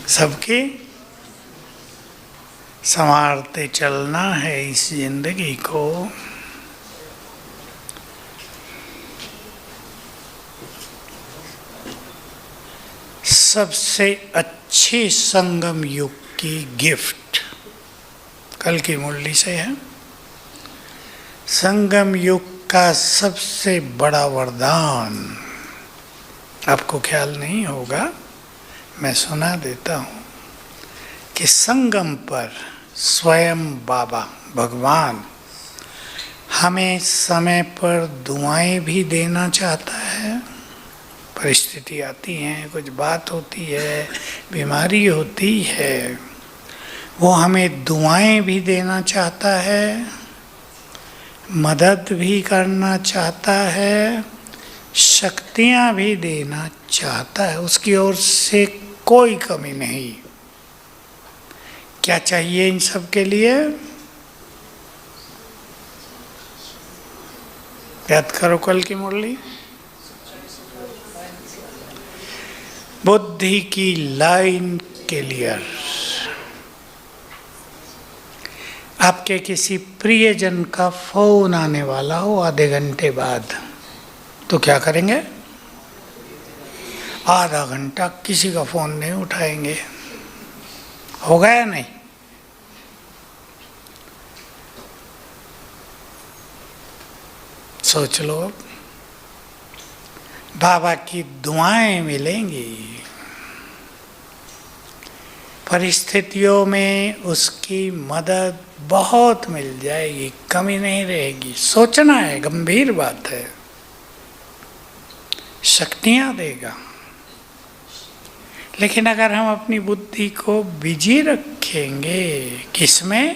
सबकी संवारते चलना है इस जिंदगी को। सबसे अच्छी संगम युग की गिफ्ट कल की मुरली से है। संगम युग का सबसे बड़ा वरदान आपको ख्याल नहीं होगा, मैं सुना देता हूँ कि संगम पर स्वयं बाबा भगवान हमें समय पर दुआएं भी देना चाहता है। परिस्थिति आती हैं, कुछ बात होती है, बीमारी होती है, वो हमें दुआएं भी देना चाहता है, मदद भी करना चाहता है, शक्तियां भी देना चाहता है। उसकी ओर से कोई कमी नहीं। क्या चाहिए इन सब के लिए? याद करो कल की मुरली। बुद्धि की लाइन क्लियर। आपके किसी प्रियजन का फोन आने वाला हो आधे घंटे बाद, तो क्या करेंगे? आधा घंटा किसी का फोन नहीं उठाएंगे। होगा या नहीं? सोच लो। बाबा की दुआएं मिलेंगी, परिस्थितियों में उसकी मदद बहुत मिल जाएगी, कमी नहीं रहेगी। सोचना है, गंभीर बात है। शक्तियां देगा। लेकिन अगर हम अपनी बुद्धि को बिजी रखेंगे, किसमें?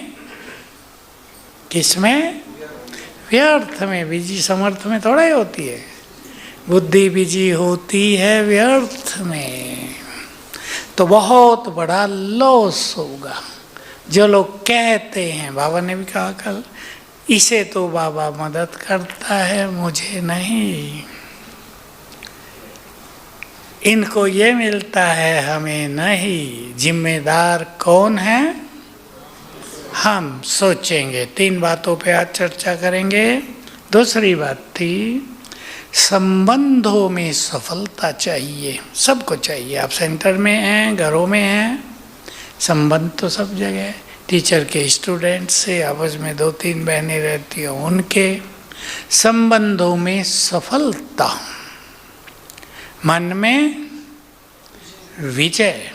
व्यर्थ में। बिजी समर्थ में थोड़ा ही होती है। बुद्धि बिजी होती है व्यर्थ में, तो बहुत बड़ा लॉस होगा। जो लोग कहते हैं, बाबा ने भी कहा कल, इसे तो बाबा मदद करता है, मुझे नहीं, इनको ये मिलता है, हमें नहीं। जिम्मेदार कौन है? हम। सोचेंगे। 3 बातों पे आज चर्चा करेंगे। दूसरी बात थी, संबंधों में सफलता चाहिए, सबको चाहिए। आप सेंटर में हैं, घरों में हैं, संबंध तो सब जगह है। टीचर के स्टूडेंट से, आपस में 2-3 बहनें रहती हैं उनके। संबंधों में सफलता, मन में विजय,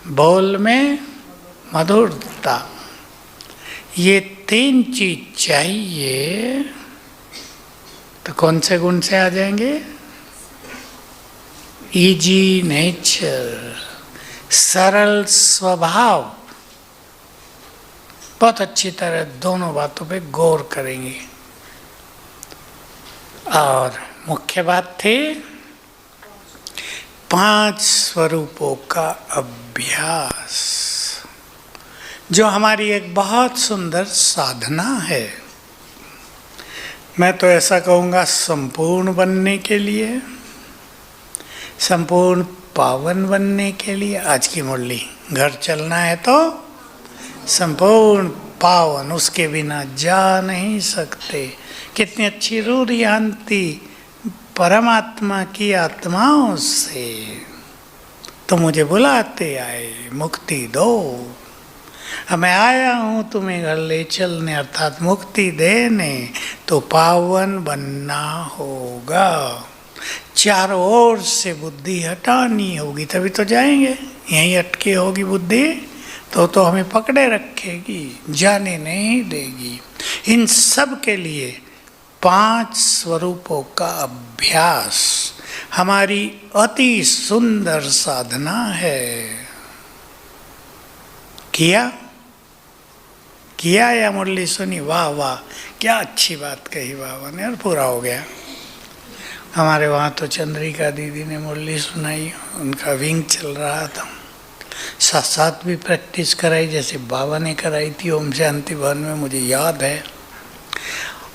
बोल में मधुरता, ये 3 चीज चाहिए तो कौन से गुण से आ जाएंगे? इजी नेचर, सरल स्वभाव। बहुत अच्छी तरह दोनों बातों पे गौर करेंगे। और मुख्य बात थी 5 स्वरूपों का अभ्यास, जो हमारी एक बहुत सुंदर साधना है। मैं तो ऐसा कहूँगा, संपूर्ण बनने के लिए, संपूर्ण पावन बनने के लिए। आज की मुरली, घर चलना है तो संपूर्ण पावन, उसके बिना जा नहीं सकते। कितनी अच्छी रूह रिहांती परमात्मा की आत्माओं से तो मुझे बुलाते आए, मुक्ति दो। अब मैं आया हूँ तुम्हें घर ले चलने, अर्थात मुक्ति देने, तो पावन बनना होगा। चारों ओर से बुद्धि हटानी होगी, तभी तो जाएंगे। यहीं अटकी होगी बुद्धि तो हमें पकड़े रखेगी, जाने नहीं देगी। इन सब के लिए 5 स्वरूपों का अभ्यास हमारी अति सुंदर साधना है। किया या मुरली सुनी? वाह वाह, क्या अच्छी बात कही बाबा ने, और पूरा हो गया। हमारे वहाँ तो चंद्रिका दीदी ने मुरली सुनाई, उनका विंग चल रहा था। साथ भी प्रैक्टिस कराई, जैसे बाबा ने कराई थी ओम शांति भवन में, मुझे याद है।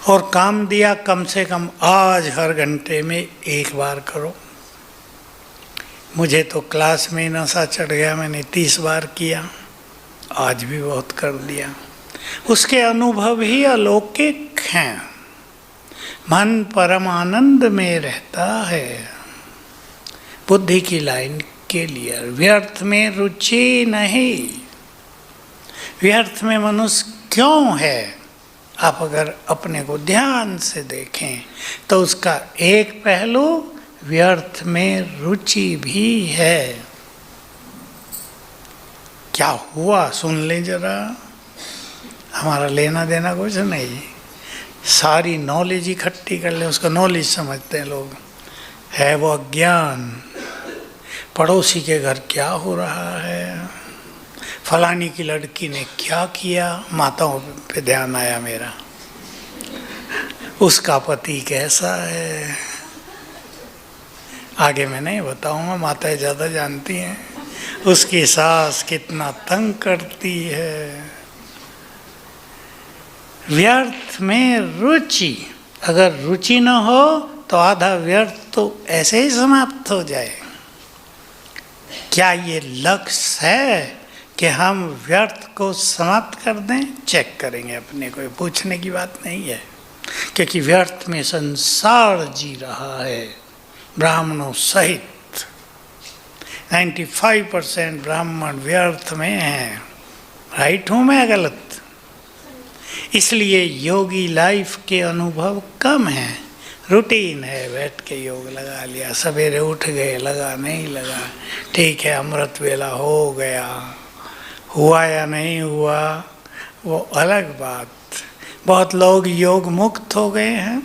और काम दिया, कम से कम आज हर घंटे में 1 बार करो। मुझे तो क्लास में ही नशा चढ़ गया, मैंने 30 बार किया, आज भी बहुत कर दिया। उसके अनुभव ही अलौकिक हैं। मन परम आनंद में रहता है। बुद्धि की लाइन क्लियर, व्यर्थ में रुचि नहीं। व्यर्थ में मनुष्य क्यों है? आप अगर अपने को ध्यान से देखें तो उसका एक पहलू व्यर्थ में रुचि भी है। क्या हुआ सुन ले जरा, हमारा लेना देना कुछ नहीं। सारी नॉलेज इकट्ठी कर ले, उसको नॉलेज समझते हैं लोग, है वो अज्ञान। पड़ोसी के घर क्या हो रहा है, फलानी की लड़की ने क्या किया, माताओं पे ध्यान आया मेरा, उसका पति कैसा है। आगे मैं नहीं बताऊंगा, माताएं ज़्यादा जानती हैं। उसकी सास कितना तंग करती है। व्यर्थ में रुचि, अगर रुचि न हो तो आधा व्यर्थ तो ऐसे ही समाप्त हो जाए। क्या ये लक्ष्य है कि हम व्यर्थ को समाप्त कर दें? चेक करेंगे अपने को, पूछने की बात नहीं है, क्योंकि व्यर्थ में संसार जी रहा है ब्राह्मणों सहित। 95% ब्राह्मण व्यर्थ में हैं। राइट हूँ मैं गलत? इसलिए योगी लाइफ के अनुभव कम हैं। रूटीन है, बैठ के योग लगा लिया, सवेरे उठ गए, लगा नहीं लगा, ठीक है, अमृत वेला हो गया, हुआ या नहीं हुआ वो अलग बात। बहुत लोग योग मुक्त हो गए हैं।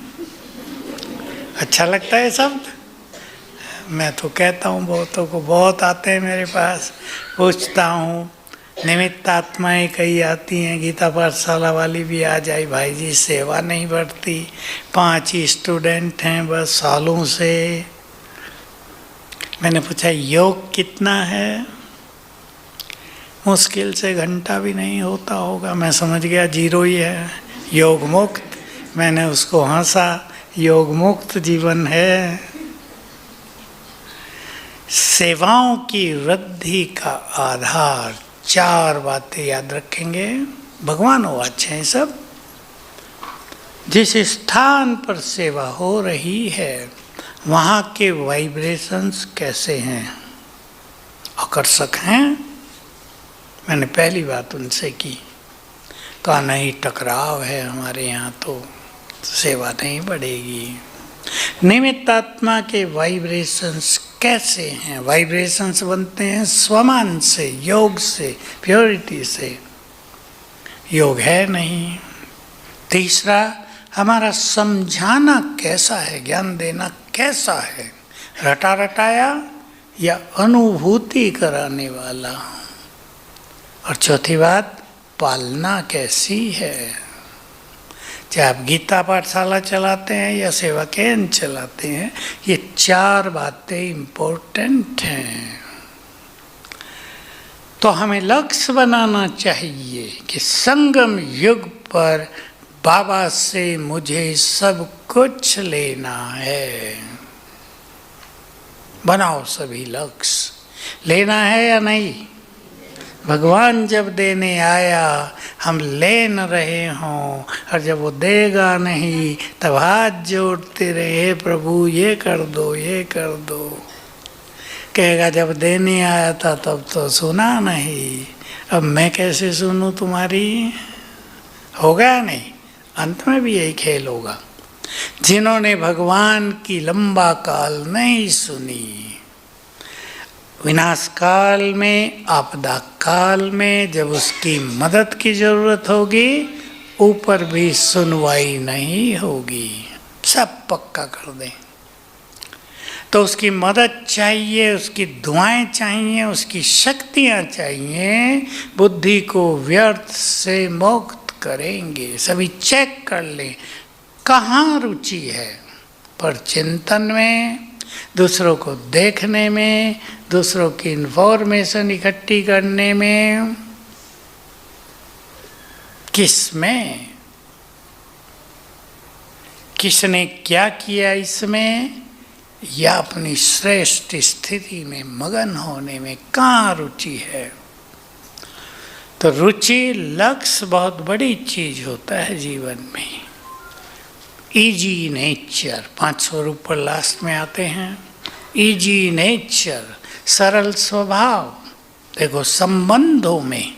अच्छा लगता है शब्द? मैं तो कहता हूँ, बहुतों को बहुत आते हैं मेरे पास, पूछता हूँ, निमित्त आत्माएं कई आती हैं, गीता पाठशाला वाली भी आ जाए, भाई जी सेवा नहीं बढ़ती, 5 ही स्टूडेंट हैं बस सालों से। मैंने पूछा योग कितना है? मुश्किल से घंटा भी नहीं होता होगा। मैं समझ गया 0 ही है, योग मुक्त। मैंने उसको हंसा, योग मुक्त जीवन है। सेवाओं की वृद्धि का आधार 4 बातें याद रखेंगे। भगवान वो अच्छे हैं सब। जिस स्थान पर सेवा हो रही है वहाँ के वाइब्रेशंस कैसे हैं? आकर्षक हैं? मैंने पहली बात उनसे की, कहा नहीं, टकराव है हमारे यहाँ, तो सेवा नहीं बढ़ेगी। निमित्त आत्मा के वाइब्रेशंस कैसे हैं? वाइब्रेशंस बनते हैं स्वमान से, योग से, प्योरिटी से। योग है नहीं। तीसरा, हमारा समझाना कैसा है, ज्ञान देना कैसा है, रटा रटाया या अनुभूति कराने वाला। और चौथी बात, पालना कैसी है। चाहे आप गीता पाठशाला चलाते हैं या सेवा केंद्र चलाते हैं, ये 4 बातें इम्पोर्टेंट हैं। तो हमें लक्ष्य बनाना चाहिए कि संगम युग पर बाबा से मुझे सब कुछ लेना है। बनाओ सभी लक्ष्य, लेना है या नहीं। भगवान जब देने आया हम ले न रहे हों, और जब वो देगा नहीं तब हाथ जोड़ते रहे, प्रभु ये कर दो, ये कर दो। कहेगा जब देने आया था तब तो सुना नहीं, अब मैं कैसे सुनूं तुम्हारी। होगा नहीं, अंत में भी यही खेल होगा। जिन्होंने भगवान की लंबा काल नहीं सुनी, विनाश काल में, आपदा काल में जब उसकी मदद की जरूरत होगी, ऊपर भी सुनवाई नहीं होगी, सब पक्का कर दें। तो उसकी मदद चाहिए, उसकी दुआएं चाहिए, उसकी शक्तियां चाहिए। बुद्धि को व्यर्थ से मुक्त करेंगे। सभी चेक कर लें कहाँ रुचि है, पर चिंतन में, दूसरों को देखने में, दूसरों की इन्फॉर्मेशन इकट्ठी करने में, किस में, किसने क्या किया इसमें, या अपनी श्रेष्ठ स्थिति में मगन होने में कहाँ रुचि है। तो रुचि लक्ष्य बहुत बड़ी चीज होता है जीवन में। इजी नेचर, 5 स्वरूप पर लास्ट में आते हैं। इजी नेचर, सरल स्वभाव। देखो संबंधों में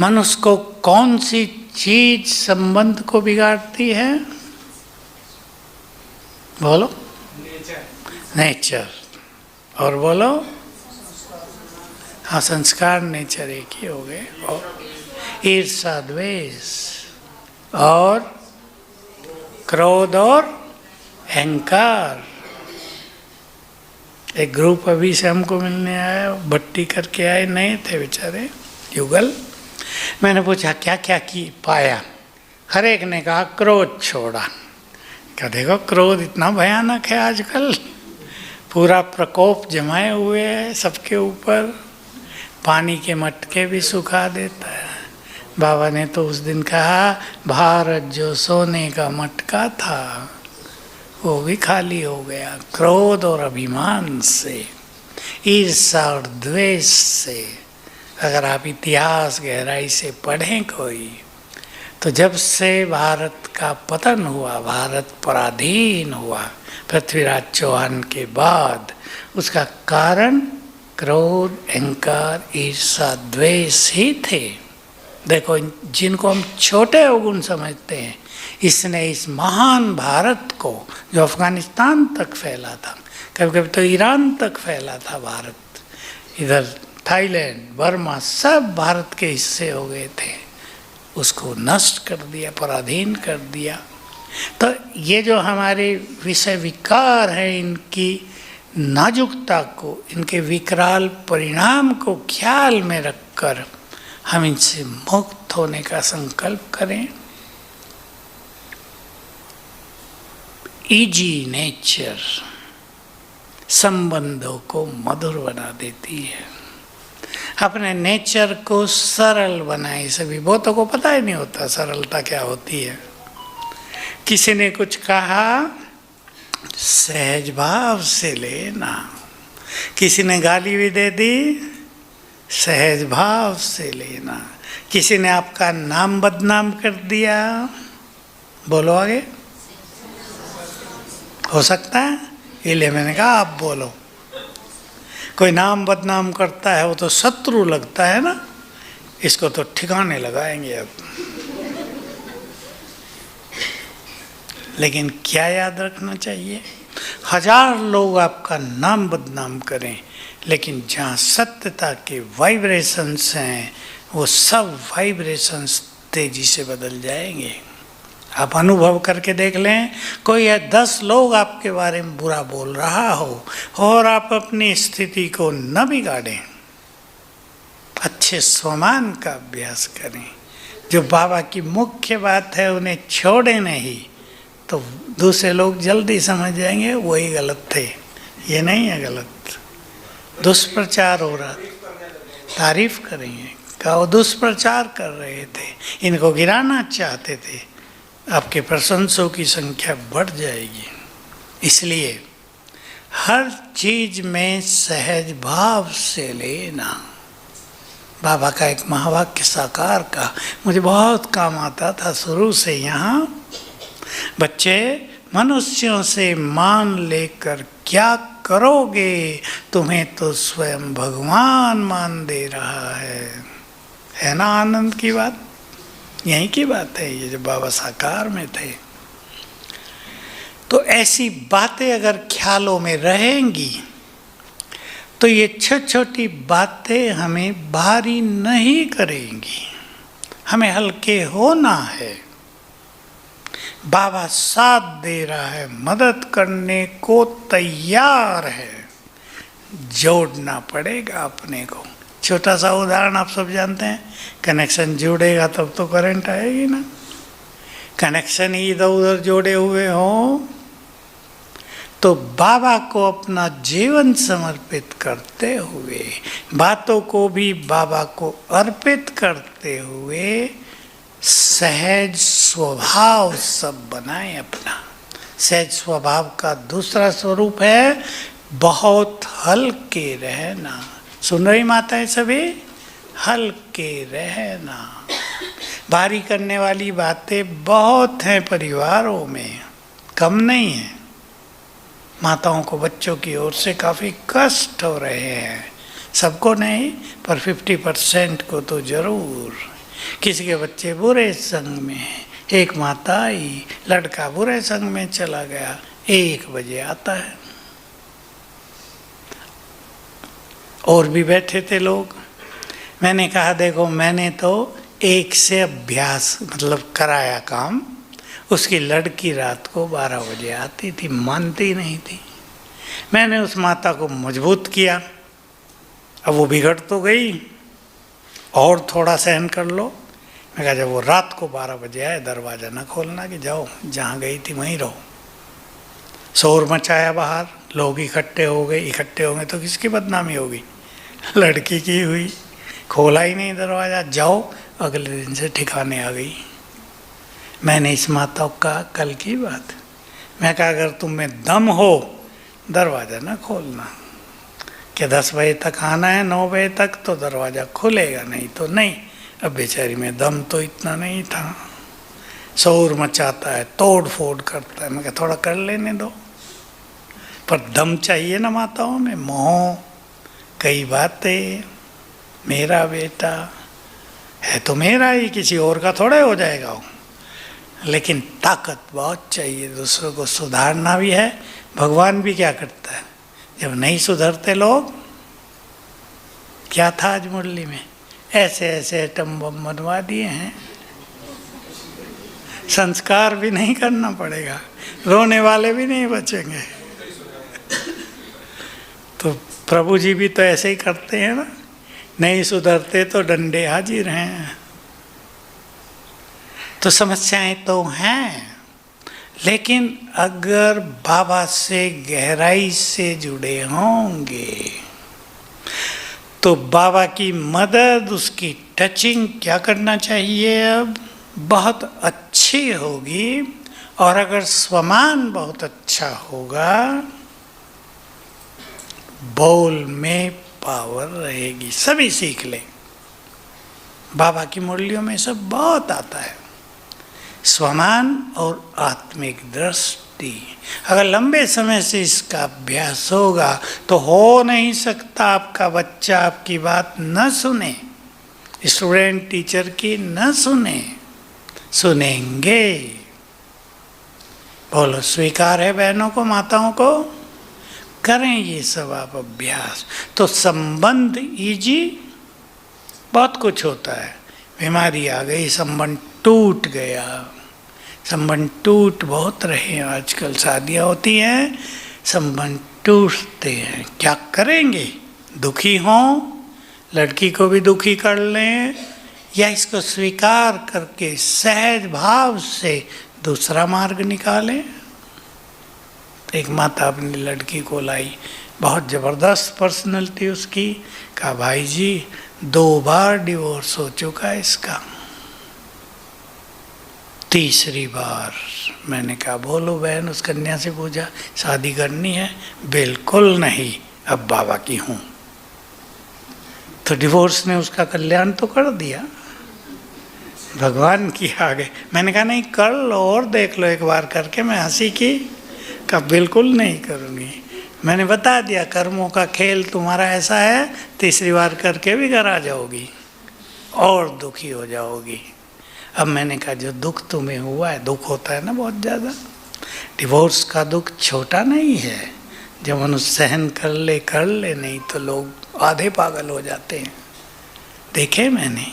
मनुष्य को कौन सी चीज संबंध को बिगाड़ती है? बोलो। नेचर। और बोलो। हाँ, संस्कार नेचर एक ही हो गए। और ईर्षा द्वेष और क्रोध और अहंकार। एक ग्रुप अभी से हमको मिलने आया, भट्टी करके आए, नए थे बेचारे, युगल। मैंने पूछा क्या क्या की पाया? हर एक ने कहा क्रोध छोड़ा। क्या देखो क्रोध इतना भयानक है आजकल, पूरा प्रकोप जमाए हुए है सबके ऊपर, पानी के मटके भी सुखा देता है। बाबा ने तो उस दिन कहा भारत जो सोने का मटका था वो भी खाली हो गया क्रोध और अभिमान से, ईर्षा और द्वेष से। अगर आप इतिहास गहराई से पढ़ें कोई, तो जब से भारत का पतन हुआ, भारत पराधीन हुआ पृथ्वीराज चौहान के बाद, उसका कारण क्रोध, अहंकार, ईर्षा, द्वेष ही थे। देखो जिनको हम छोटे अवगुण समझते हैं, इसने इस महान भारत को, जो अफगानिस्तान तक फैला था, कभी कभी तो ईरान तक फैला था भारत, इधर थाईलैंड, बर्मा, सब भारत के हिस्से हो गए थे, उसको नष्ट कर दिया, पराधीन कर दिया। तो ये जो हमारे विषय विकार हैं, इनकी नाजुकता को, इनके विकराल परिणाम को ख्याल में रखकर हम इनसे मुक्त होने का संकल्प करें। इजी नेचर संबंधों को मधुर बना देती है। अपने नेचर को सरल बनाए। सभी बहुतों को पता ही नहीं होता सरलता क्या होती है। किसी ने कुछ कहा, सहज भाव से लेना। किसी ने गाली भी दे दी, सहज भाव से लेना। किसी ने आपका नाम बदनाम कर दिया, बोलो आगे। हो सकता है, इसलिए मैंने कहा आप बोलो। कोई नाम बदनाम करता है वो तो शत्रु लगता है ना, इसको तो ठिकाने लगाएंगे अब। लेकिन क्या याद रखना चाहिए, 1000 लोग आपका नाम बदनाम करें, लेकिन जहाँ सत्यता के वाइब्रेशंस हैं, वो सब वाइब्रेशंस तेजी से बदल जाएंगे। आप अनुभव करके देख लें, कोई 10 लोग आपके बारे में बुरा बोल रहा हो और आप अपनी स्थिति को न बिगाड़ें, अच्छे स्वमान का अभ्यास करें। जो बाबा की मुख्य बात है, उन्हें छोड़े नहीं, तो दूसरे लोग जल्दी समझ जाएंगे वही गलत थे, ये नहीं है गलत। दुष्प्रचार हो रहा, तारीफ करेंगे, कहा वो दुष्प्रचार कर रहे थे, इनको गिराना चाहते थे, आपके प्रशंसकों की संख्या बढ़ जाएगी। इसलिए हर चीज में सहज भाव से लेना। बाबा का एक महावाक्य साकार का मुझे बहुत काम आता था शुरू से। यहाँ बच्चे, मनुष्यों से मान लेकर क्या करोगे, तुम्हें तो स्वयं भगवान मान दे रहा है ना। आनंद की बात यहीं की बात है, ये जो बाबा साकार में थे। तो ऐसी बातें अगर ख्यालों में रहेंगी, तो ये छोटी छोटी बातें हमें भारी नहीं करेंगी, हमें हल्के होना है। बाबा साथ दे रहा है, मदद करने को तैयार है, जोड़ना पड़ेगा अपने को। छोटा सा उदाहरण आप सब जानते हैं, कनेक्शन जुड़ेगा तब तो करंट आएगी ना। कनेक्शन ही इधर उधर जोड़े हुए हों, तो बाबा को अपना जीवन समर्पित करते हुए, बातों को भी बाबा को अर्पित करते हुए, सहज स्वभाव सब बनाए अपना। सहज स्वभाव का दूसरा स्वरूप है बहुत हल्के रहना। सुन रही माताएं सभी? हल्के रहना। भारी करने वाली बातें बहुत हैं परिवारों में, कम नहीं है। माताओं को बच्चों की ओर से काफ़ी कष्ट हो रहे हैं, सबको नहीं पर 50% को तो जरूर। किसी के बच्चे बुरे संग में हैं, एक माता आई, लड़का बुरे संग में चला गया, 1 बजे आता है। और भी बैठे थे लोग। मैंने कहा देखो, मैंने तो 1 से अभ्यास मतलब कराया काम। उसकी लड़की रात को 12 बजे आती थी, मानती नहीं थी। मैंने उस माता को मजबूत किया। अब वो बिगड़ तो गई, और थोड़ा सहन कर लो। मैं कहा जब वो रात को 12 बजे आए, दरवाज़ा न खोलना कि जाओ जहाँ गई थी वहीं रहो। शोर मचाया बाहर, लोग इकट्ठे हो गए। इकट्ठे होंगे तो किसकी बदनामी होगी? लड़की की हुई। खोला ही नहीं दरवाज़ा, जाओ। अगले दिन से ठिकाने आ गई। मैंने इस माता का कल की बात, मैं कहा अगर तुम में दम हो दरवाज़ा ना खोलना, कि 10 बजे तक आना है, 9 बजे तक तो दरवाज़ा खुलेगा, नहीं तो नहीं। अब बेचारी में दम तो इतना नहीं था। शोर मचाता है, तोड़ फोड़ करता है। मैं कहा थोड़ा कर लेने दो, पर दम चाहिए ना माताओं में। मोह, कई बातें, मेरा बेटा है तो मेरा ही, किसी और का थोड़ा हो जाएगा वो। लेकिन ताकत बहुत चाहिए, दूसरों को सुधारना भी है। भगवान भी क्या करता है, जब नहीं सुधरते लोग, क्या था आज मुरली में, ऐसे ऐसे एटम बम बनवा दिए हैं। संस्कार भी नहीं करना पड़ेगा, रोने वाले भी नहीं बचेंगे। तो प्रभु जी भी तो ऐसे ही करते हैं ना, नहीं सुधरते तो डंडे हाजिर हैं। तो समस्याएं तो हैं, लेकिन अगर बाबा से गहराई से जुड़े होंगे तो बाबा की मदद, उसकी टचिंग क्या करना चाहिए, अब बहुत अच्छी होगी। और अगर स्वमान बहुत अच्छा होगा, बोल में पावर रहेगी। सभी सीख लें, बाबा की मुरलियों में सब बहुत आता है। स्वमान और आत्मिक दृष्टि, अगर लंबे समय से इसका अभ्यास होगा तो हो नहीं सकता आपका बच्चा आपकी बात न सुने, स्टूडेंट टीचर की न सुने। सुनेंगे। बोलो स्वीकार है बहनों को, माताओं को? करें ये सब आप अभ्यास, तो संबंध इजी। बहुत कुछ होता है, बीमारी आ गई, संबंध टूट गया। संबंध टूट बहुत रहे हैं आजकल, शादियाँ होती हैं, संबंध टूटते हैं। क्या करेंगे? दुखी हों, लड़की को भी दुखी कर लें, या इसको स्वीकार करके सहज भाव से दूसरा मार्ग निकालें। एक माता अपनी लड़की को लाई, बहुत ज़बरदस्त पर्सनैलिटी उसकी। कहा भाई जी 2 बार डिवोर्स हो चुका है इसका, 3री बार। मैंने कहा बोलो बहन, उस कन्या से पूछा शादी करनी है? बिल्कुल नहीं, अब बाबा की हूँ। तो डिवोर्स ने उसका कल्याण तो कर दिया, भगवान की आगे। मैंने कहा नहीं कर लो और देख लो एक बार करके। मैं हंसी की, कहा बिल्कुल नहीं करूँगी। मैंने बता दिया कर्मों का खेल तुम्हारा ऐसा है, 3री बार करके भी घर आ जाओगी और दुखी हो जाओगी। अब मैंने कहा जो दुख तुम्हें हुआ है, दुख होता है ना बहुत ज़्यादा, डिवोर्स का दुख छोटा नहीं है। जब मनुष्य सहन कर ले, नहीं तो लोग आधे पागल हो जाते हैं, देखे मैंने।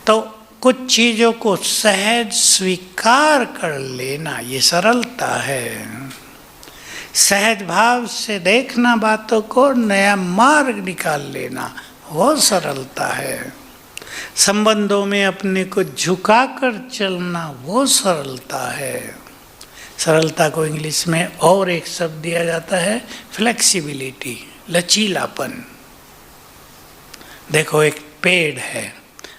तो कुछ चीज़ों को सहज स्वीकार कर लेना, ये सरलता है। सहज भाव से देखना बातों को, नया मार्ग निकाल लेना, वो सरलता है। संबंधों में अपने को झुकाकर चलना, वो सरलता है। सरलता को इंग्लिश में और एक शब्द दिया जाता है, फ्लेक्सिबिलिटी, लचीलापन। देखो एक पेड़ है,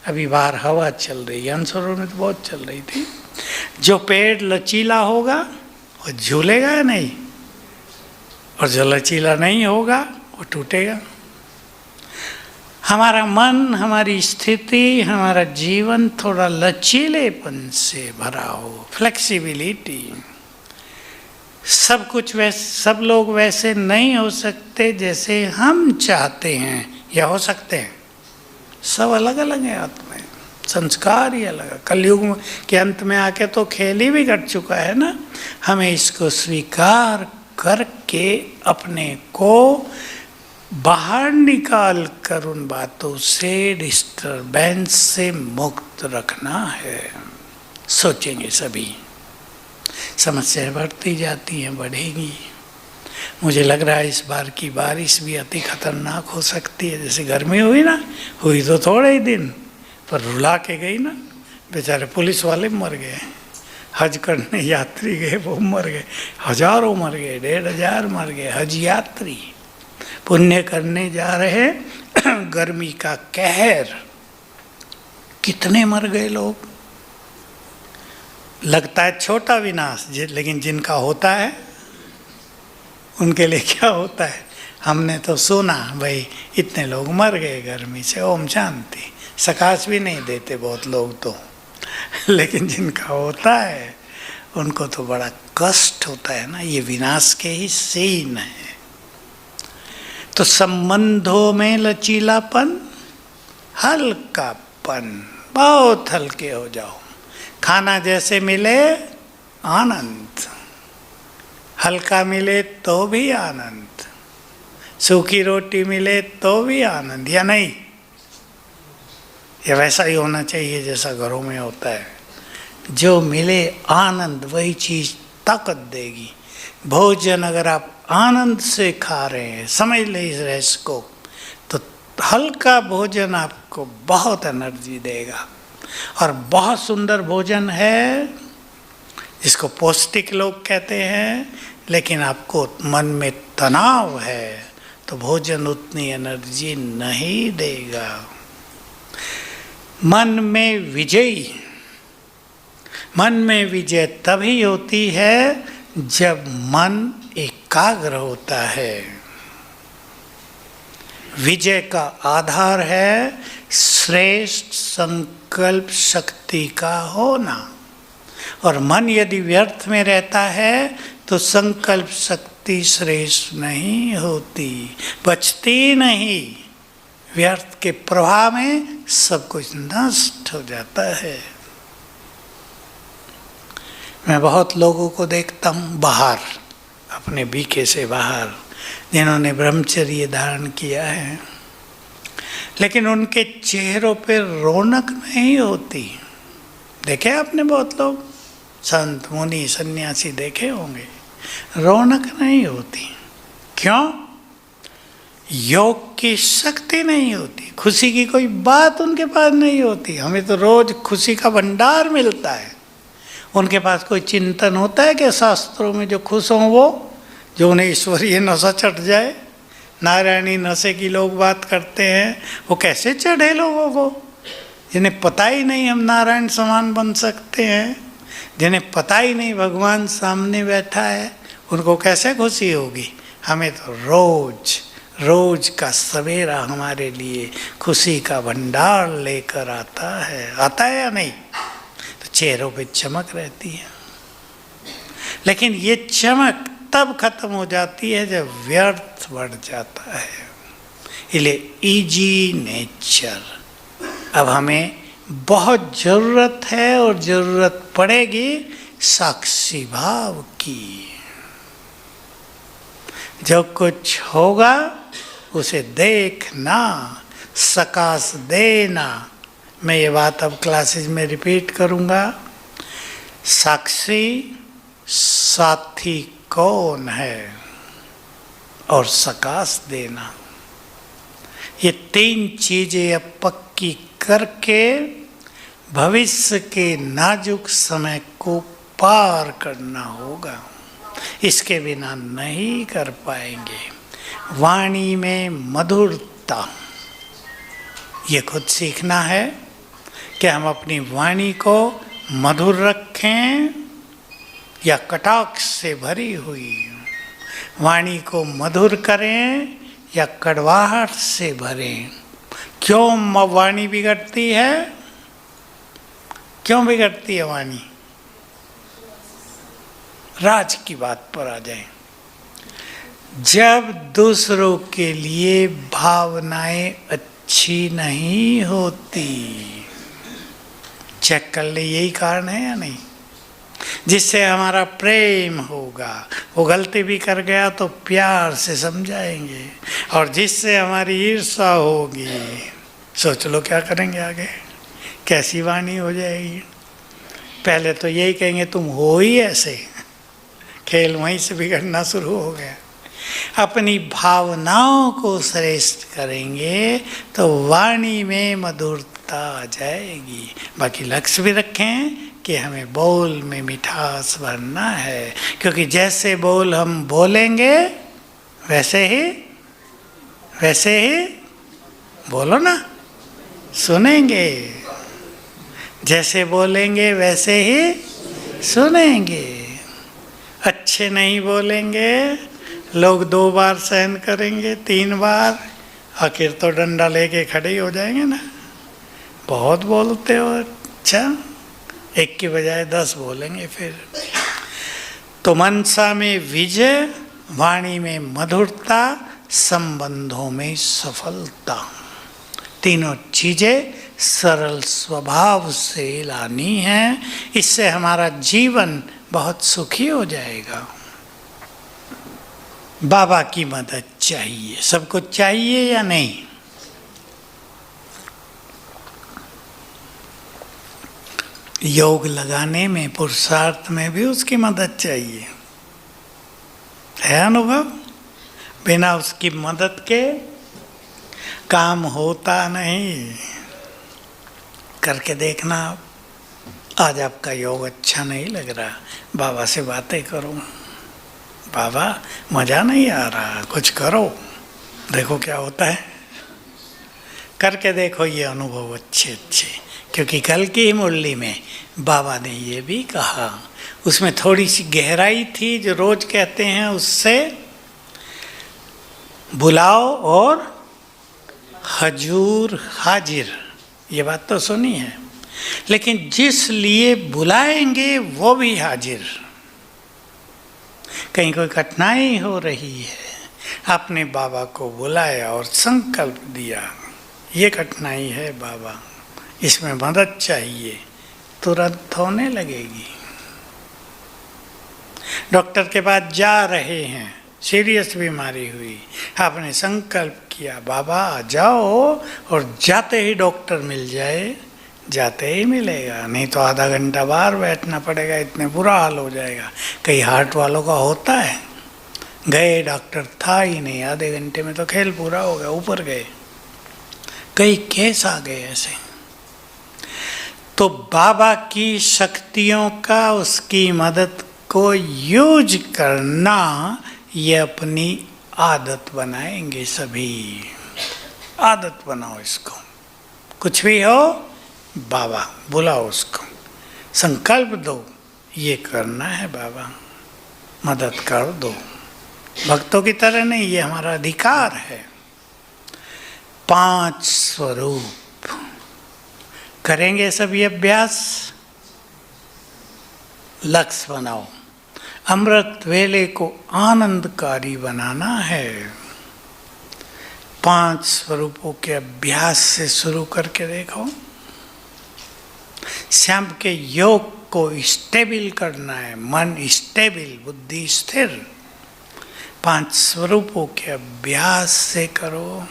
अभी बाहर हवा चल रही है, अनसरों में तो बहुत चल रही थी। जो पेड़ लचीला होगा वो झूलेगा या नहीं, और जो लचीला नहीं होगा वो टूटेगा। हमारा मन, हमारी स्थिति, हमारा जीवन थोड़ा लचीलेपन से भरा हो, फ्लेक्सिबिलिटी। सब कुछ वैसे, सब लोग वैसे नहीं हो सकते जैसे हम चाहते हैं या हो सकते हैं। सब अलग अलग है आत्माएं, संस्कार ही अलग है। कलयुग के अंत में आके तो खेल ही बिगड़ चुका है ना। हमें इसको स्वीकार करके अपने को बाहर निकाल कर उन बातों से, डिस्टर्बेंस से मुक्त रखना है। सोचेंगे सभी, समस्याएं बढ़ती जाती हैं, बढ़ेगी। मुझे लग रहा है इस बार की बारिश भी अति खतरनाक हो सकती है। जैसे गर्मी हुई ना, हुई तो थोड़े ही दिन, पर रुला के गई ना। बेचारे पुलिस वाले मर गए, हज करने यात्री गए वो मर गए, हजारों मर गए, 1500 मर गए हज यात्री पुण्य करने जा रहे। गर्मी का कहर, कितने मर गए लोग। लगता है छोटा विनाश, लेकिन जिनका होता है उनके लिए क्या होता है। हमने तो सुना भाई इतने लोग मर गए गर्मी से, ओम शांति। सकाश भी नहीं देते बहुत लोग तो, लेकिन जिनका होता है उनको तो बड़ा कष्ट होता है ना। ये विनाश के ही सीन है। तो संबंधों में लचीलापन, हल्कापन, बहुत हल्के हो जाओ। खाना जैसे मिले आनंद, हल्का मिले तो भी आनंद, सूखी रोटी मिले तो भी आनंद, या नहीं। ये वैसा ही होना चाहिए जैसा घरों में होता है। जो मिले आनंद, वही चीज ताकत देगी। भोजन अगर आप आनंद से खा रहे हैं, समझ ले इस रहस्य को, तो हल्का भोजन आपको बहुत एनर्जी देगा। और बहुत सुंदर भोजन है जिसको पौष्टिक लोग कहते हैं, लेकिन आपको मन में तनाव है तो भोजन उतनी एनर्जी नहीं देगा। मन में विजय तभी होती है जब मन एकाग्र होता है। विजय का आधार है श्रेष्ठ संकल्प शक्ति का होना। और मन यदि व्यर्थ में रहता है तो संकल्प शक्ति श्रेष्ठ नहीं होती, बचती नहीं। व्यर्थ के प्रभाव में सब कुछ नष्ट हो जाता है। मैं बहुत लोगों को देखता हूँ बाहर, अपने बीके से बाहर, जिन्होंने ब्रह्मचर्य धारण किया है, लेकिन उनके चेहरों पर रौनक नहीं होती। देखे आपने बहुत लोग, संत मुनि सन्यासी देखे होंगे, रौनक नहीं होती। क्यों? योग की शक्ति नहीं होती, खुशी की कोई बात उनके पास नहीं होती। हमें तो रोज खुशी का भंडार मिलता है। उनके पास कोई चिंतन होता है कि शास्त्रों में जो खुश हों वो, जो उन्हें ईश्वरीय नशा चढ़ जाए। नारायणी नशे की लोग बात करते हैं, वो कैसे चढ़े लोगों को, जिन्हें पता ही नहीं हम नारायण समान बन सकते हैं, जिन्हें पता ही नहीं भगवान सामने बैठा है, उनको कैसे खुशी होगी। हमें तो रोज का सवेरा हमारे लिए खुशी का भंडार लेकर आता है या नहीं। तो चेहरों पे चमक रहती है, लेकिन ये चमक तब खत्म हो जाती है जब व्यर्थ बढ़ जाता है। इसलिए इजी नेचर। अब हमें बहुत जरूरत है और जरूरत पड़ेगी साक्षी भाव की। जो कुछ होगा उसे देखना, सकाश देना। मैं ये बात अब क्लासेस में रिपीट करूँगा। साक्षी साथी कौन है और सकाश देना, ये तीन चीजें अब पक्की करके भविष्य के नाजुक समय को पार करना होगा। इसके बिना नहीं कर पाएंगे। वाणी में मधुरता, ये खुद सीखना है। कि हम अपनी वाणी को मधुर रखें या कटाक्ष से भरी हुई, वाणी को मधुर करें या कड़वाहट से भरें। क्यों वाणी बिगड़ती है? क्यों बिगड़ती है वाणी? राज की बात पर आ जाए। जब दूसरों के लिए भावनाएं अच्छी नहीं होती, चेक कर ले, यही कारण है या नहीं? जिससे हमारा प्रेम होगा, वो गलती भी कर गया तो प्यार से समझाएंगे, और जिससे हमारी ईर्ष्या होगी, सोच लो क्या करेंगे आगे, कैसी वाणी हो जाएगी। पहले तो यही कहेंगे तुम हो ही ऐसे, खेल वहीं से बिगड़ना शुरू हो गया। अपनी भावनाओं को श्रेष्ठ करेंगे तो वाणी में मधुरता आ जाएगी। बाकी लक्ष्य भी रखें कि हमें बोल में मिठास भरना है, क्योंकि जैसे बोल हम बोलेंगे वैसे ही बोलो ना, सुनेंगे। जैसे बोलेंगे वैसे ही सुनेंगे। अच्छे नहीं बोलेंगे, लोग 2 बार सहन करेंगे, 3 बार, आखिर तो डंडा लेके खड़े ही हो जाएंगे ना। बहुत बोलते हो, अच्छा, 1 की बजाय 10 बोलेंगे फिर। तो मनसा में विजय, वाणी में मधुरता, संबंधों में सफलता, तीनों चीजें सरल स्वभाव से लानी है। इससे हमारा जीवन बहुत सुखी हो जाएगा। बाबा की मदद चाहिए, सबको चाहिए या नहीं? योग लगाने में, पुरुषार्थ में भी उसकी मदद चाहिए, है अनुभव? बिना उसकी मदद के काम होता नहीं। करके देखना। आज आपका योग अच्छा नहीं लग रहा, बाबा से बातें करो, बाबा मज़ा नहीं आ रहा, कुछ करो, देखो क्या होता है। करके देखो ये अनुभव अच्छे, क्योंकि कल की ही मुरली में बाबा ने ये भी कहा, उसमें थोड़ी सी गहराई थी जो रोज कहते हैं, उससे बुलाओ और हजूर हाजिर, ये बात तो सुनी है, लेकिन जिस लिए बुलाएंगे वो भी हाजिर। कहीं कोई कठिनाई हो रही है, आपने बाबा को बुलाया और संकल्प दिया, ये कठिनाई है बाबा, इसमें मदद चाहिए, तुरंत होने लगेगी। डॉक्टर के पास जा रहे हैं, सीरियस बीमारी हुई, आपने संकल्प किया बाबा आ जाओ, और जाते ही डॉक्टर मिल जाए, जाते ही मिलेगा, नहीं तो आधा घंटा बाहर बैठना पड़ेगा, इतने बुरा हाल हो जाएगा। कई हार्ट वालों का होता है, गए डॉक्टर था ही नहीं, आधे घंटे में तो खेल पूरा हो गया, ऊपर गए, कई केस आ गए ऐसे। तो बाबा की शक्तियों का, उसकी मदद को यूज करना, ये अपनी आदत बनाएंगे सभी। आदत बनाओ इसको, कुछ भी हो बाबा बुलाओ उसको, संकल्प दो ये करना है बाबा, मदद कर दो। भक्तों की तरह नहीं, ये हमारा अधिकार है। 5 स्वरूप करेंगे सभी अभ्यास। लक्ष्य बनाओ, अमृत वेले को आनंदकारी बनाना है। 5 स्वरूपों के अभ्यास से शुरू करके देखो। श्याम के योग को स्टेबल करना है, मन स्टेबल, बुद्धि स्थिर। 5 स्वरूपों के अभ्यास से करो।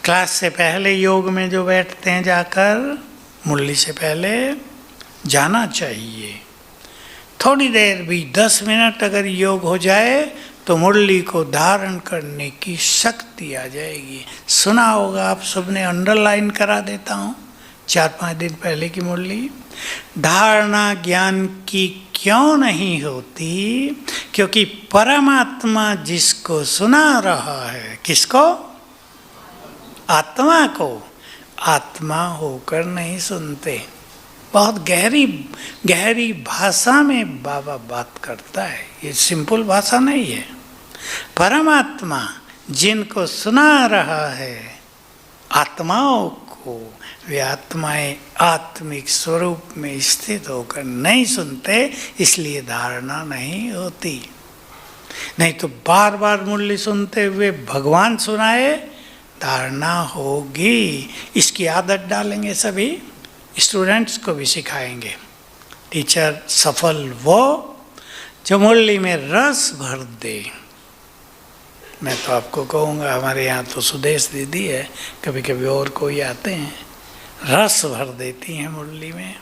क्लास से पहले योग में जो बैठते हैं जाकर, मुरली से पहले जाना चाहिए। थोड़ी देर भी 10 मिनट अगर योग हो जाए तो मुरली को धारण करने की शक्ति आ जाएगी। सुना होगा आप सबने, अंडरलाइन करा देता हूँ, 4-5 दिन पहले की मुरली। धारणा ज्ञान की क्यों नहीं होती? क्योंकि परमात्मा जिसको सुना रहा है, किसको? आत्मा को। आत्मा होकर नहीं सुनते। बहुत गहरी गहरी भाषा में बाबा बात करता है, ये सिंपल भाषा नहीं है। परमात्मा जिनको सुना रहा है आत्माओं को, वे आत्माएं आत्मिक स्वरूप में स्थित होकर नहीं सुनते, इसलिए धारणा नहीं होती। नहीं तो बार बार मुरली सुनते हुए भगवान सुनाए, धारणा होगी। इसकी आदत डालेंगे सभी, स्टूडेंट्स को भी सिखाएंगे। टीचर सफल वो जो मुरली में रस भर दे। मैं तो आपको कहूँगा, हमारे यहाँ तो सुदेश दीदी है, कभी कभी और कोई आते हैं, रस भर देती हैं मुरली में।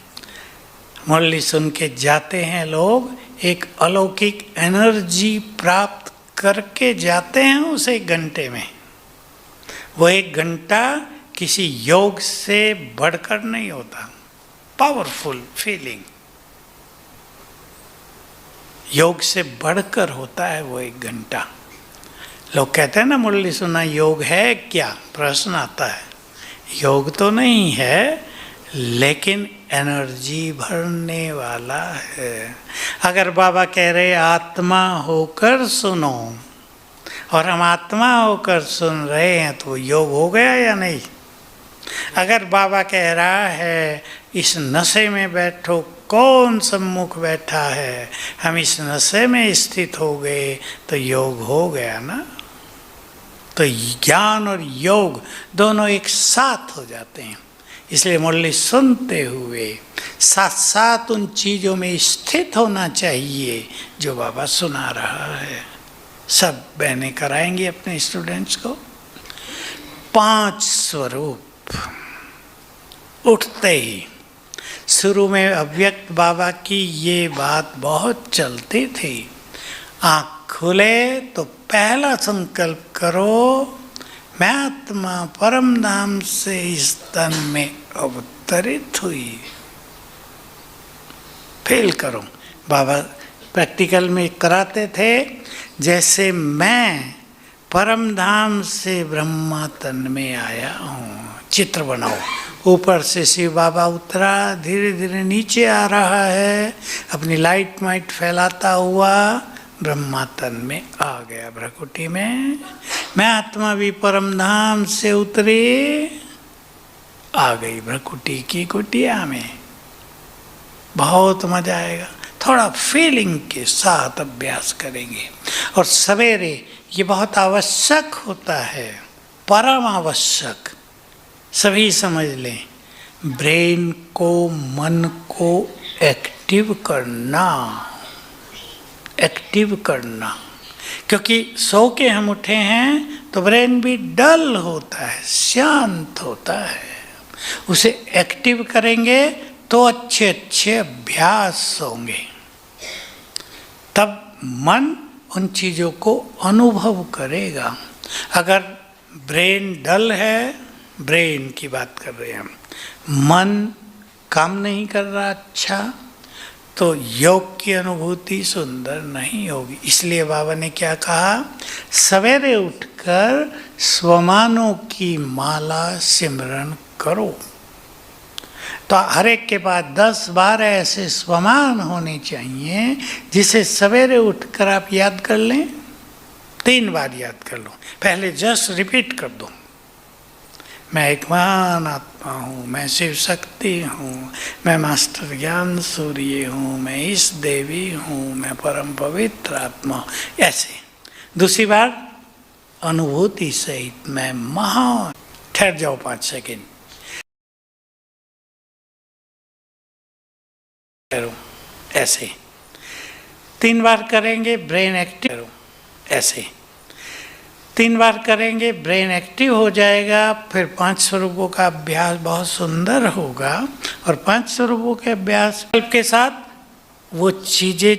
मुरली सुन के जाते हैं लोग, एक अलौकिक एनर्जी प्राप्त करके जाते हैं उस 1 घंटे में। वो 1 घंटा किसी योग से बढ़कर नहीं होता। पावरफुल फीलिंग योग से बढ़कर होता है वो 1 घंटा। लोग कहते हैं ना मुरली सुनना योग है क्या, प्रश्न आता है। योग तो नहीं है, लेकिन एनर्जी भरने वाला है। अगर बाबा कह रहे आत्मा होकर सुनो, और हम आत्मा होकर सुन रहे हैं, तो योग हो गया या नहीं? अगर बाबा कह रहा है इस नशे में बैठो, कौन सम्मुख बैठा है, हम इस नशे में स्थित हो गए, तो योग हो गया ना। तो ज्ञान और योग दोनों एक साथ हो जाते हैं। इसलिए मुरली सुनते हुए साथ साथ उन चीज़ों में स्थित होना चाहिए जो बाबा सुना रहा है। सब बहनें कराएंगी अपने स्टूडेंट्स को। 5 स्वरूप उठते ही, शुरू में अव्यक्त बाबा की ये बात बहुत चलती थी। आँख खुले तो पहला संकल्प करो, मैं आत्मा परम धाम से इस तन में अवतरित हुई। फेल करो। बाबा प्रैक्टिकल में कराते थे, जैसे मैं परम धाम से ब्रह्मा तन में आया हूँ। चित्र बनाओ, ऊपर से शिव बाबा उतरा, धीरे धीरे नीचे आ रहा है, अपनी लाइट माइट फैलाता हुआ ब्रह्मा तन में आ गया भ्रकुटी में। मैं आत्मा भी परम धाम से उतरी, आ गई भ्रकुटी की कुटिया में। बहुत मजा आएगा। थोड़ा फीलिंग के साथ अभ्यास करेंगे। और सवेरे ये बहुत आवश्यक होता है, परम आवश्यक। सभी समझ लें, ब्रेन को, मन को एक्टिव करना, एक्टिव करना। क्योंकि सो के हम उठे हैं तो ब्रेन भी डल होता है, शांत होता है। उसे एक्टिव करेंगे तो अच्छे अच्छे अभ्यास होंगे। तब मन उन चीज़ों को अनुभव करेगा। अगर ब्रेन डल है, ब्रेन की बात कर रहे हैं हम, मन काम नहीं कर रहा अच्छा, तो योग की अनुभूति सुंदर नहीं होगी। इसलिए बाबा ने क्या कहा, सवेरे उठकर स्वमानों की माला सिमरन करो। तो हर एक के पास 10-12 ऐसे स्वमान होने चाहिए जिसे सवेरे उठकर आप याद कर लें। 3 बार याद कर लो, पहले जस्ट रिपीट कर दो। मैं एक महान आत्मा हूँ, मैं शिव शक्ति हूँ, मैं मास्टर ज्ञान सूर्य हूँ, मैं इस देवी हूँ, मैं परम पवित्र आत्मा हूँ। ऐसे दूसरी बार अनुभूति सहित मैं महान। ठहर जाओ 5 सेकेंड, ऐसे 3 बार करेंगे, ब्रेन एक्टिव करो। ऐसे 3 बार करेंगे, ब्रेन एक्टिव हो जाएगा। फिर 5 स्वरूपों का अभ्यास बहुत सुंदर होगा। और 5 स्वरूपों के अभ्यास के साथ वो चीज़ें